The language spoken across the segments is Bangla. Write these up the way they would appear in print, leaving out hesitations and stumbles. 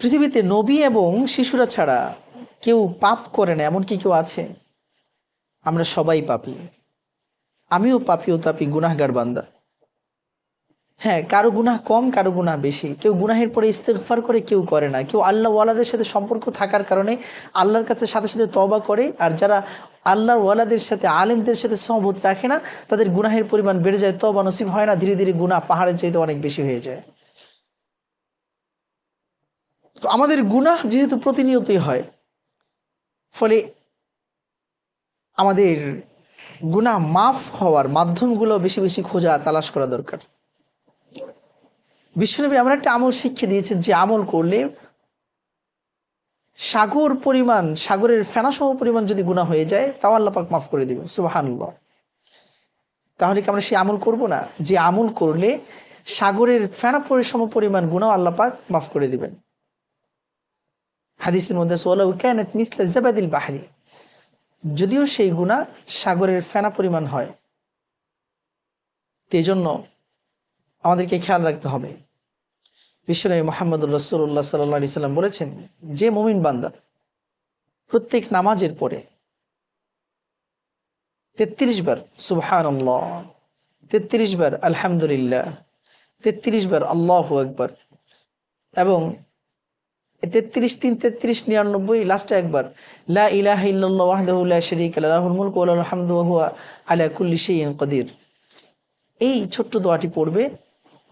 পৃথিবীতে নবী এবং শিশুরা ছাড়া কেউ পাপ করে না, এমন কি কেউ আছে? আমরা সবাই পাপী। আমিও পাপী ও তাপী, গুনাহগার বান্দা। হ্যাঁ, কারো গুনাহ কম, কারো গুনাহ বেশি। কেউ গুনাহের পরে ইস্তেগফার করে, কেউ করে না। কেউ আল্লাহ ওয়ালাদের সাথে সম্পর্ক থাকার কারণে আল্লাহর কাছে সাথে সাথে তওবা করে, আর যারা আল্লাহর ওয়ালাদের সাথে, আলেমদের সাথে সহবত রাখে না, তাদের গুনাহের পরিমাণ বেড়ে যায়, তওবা নসিব হয় না, ধীরে ধীরে গুনাহ পাহাড়ের চাইতে অনেক বেশি হয়ে যায়। তো আমাদের গুনাহ যেহেতু প্রতিনিয়তই হয়, ফলে আমাদের গুনাহ মাফ হওয়ার মাধ্যমগুলো বেশি বেশি খোঁজা তালাশ করা দরকার। বিশ্বনবী এমন একটা আমল শিখিয়ে দিয়েছেন, যে আমল করলে সাগর পরিমাণ, সাগরের ফেনাসম পরিমাণ যদি গুনাহ হয়ে যায়, তাও আল্লাহ পাক মাফ করে দিবেন। সুবহানাল্লাহ। তাহলে কি আমরা সেই আমল করব না, যে আমল করলে সাগরের ফেনা সম পরিমাণ গুনাহ আল্লাহ পাক মাফ করে দিবেন? হাদিসের মধ্যে ওয়ালাউ কানাত মিসলা জাবাদিল বাহরি, যদিও সেই গুনাহ সাগরের ফেনা পরিমাণ হয়। এই জন্য আমাদেরকে খেয়াল রাখতে হবে। বিশ্বনবী মুহাম্মদুর রাসূলুল্লাহ সাল্লাল্লাহু আলাইহি সাল্লাম বলেছেন, যে মুমিন বান্দা প্রত্যেক নামাজের পরে ৩৩ বার সুবহানাল্লাহ, ৩৩ বার আলহামদুলিল্লাহ, ৩৩ বার আল্লাহু আকবার, এবং ৩৩, ৩, ৩৩, ৯৯, লাস্টে একবার লা ইলাহা ইল্লাল্লাহু ওয়াহদাহু লা শারীকা লাহু লাহুল মুলকু ওয়া লাহুল হামদু ওয়া হুয়া আলা কুল্লি শাইইন কাদির। এই ছোট্ট দোয়াটি পড়বে,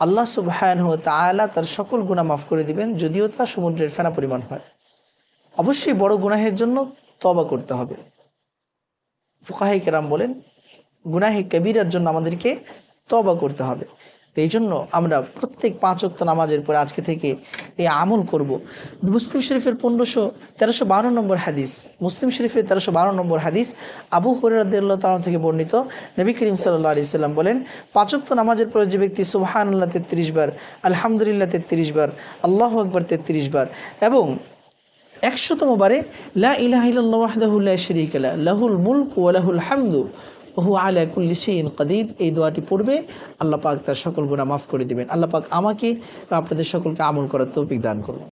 আল্লাহ সুবহানাহু ওয়া তাআলা তার সকল গুনাহ মাফ করে দিবেন, যদিও তা সমুদ্রের ফেনা পরিমাণ হয়। অবশ্যই বড় গুনাহের জন্য তওবা করতে হবে। ফুকাহায়ে কেরাম বলেন, গুনাহে কবিরার জন্য আমাদেরকে তওবা করতে হবে। তো এই জন্য আমরা প্রত্যেক ৫ ওয়াক্ত নামাজের পরে আজকে থেকে এই আমল করব। মুসলিম শরীফের 1352 নম্বর হাদিস, মুসলিম শরীফের 1352 নম্বর হাদিস, আবু হুরায়রা রাদিয়াল্লাহু তাআলা থেকে বর্ণিত, নবী করিম সাল্লাল্লাহু আলাইহি সাল্লাম বলেন, ৫ ওয়াক্ত নামাজের পরে যে ব্যক্তি সুবহানাল্লাহ ৩৩ বার, আলহামদুলিল্লাহ ৩৩ বার, আল্লাহু আকবার ৩৩ বার, এবং ১০০তম বারে লা ইলাহা ইল্লাল্লাহু ওয়াহদাহু লা শারীকা লাহু লাহুল মুলকু ওয়া লাহুল হামদু ওয়া হুয়া আলা কুল্লি শাইইন কাদির, এই দোয়াটি পড়বে, আল্লাহ পাক তার সকল গুনাহ মাফ করে দিবেন। আল্লাহ পাক আমাকে আপনাদের সকলকে আমল করার তৌফিক দান করুন।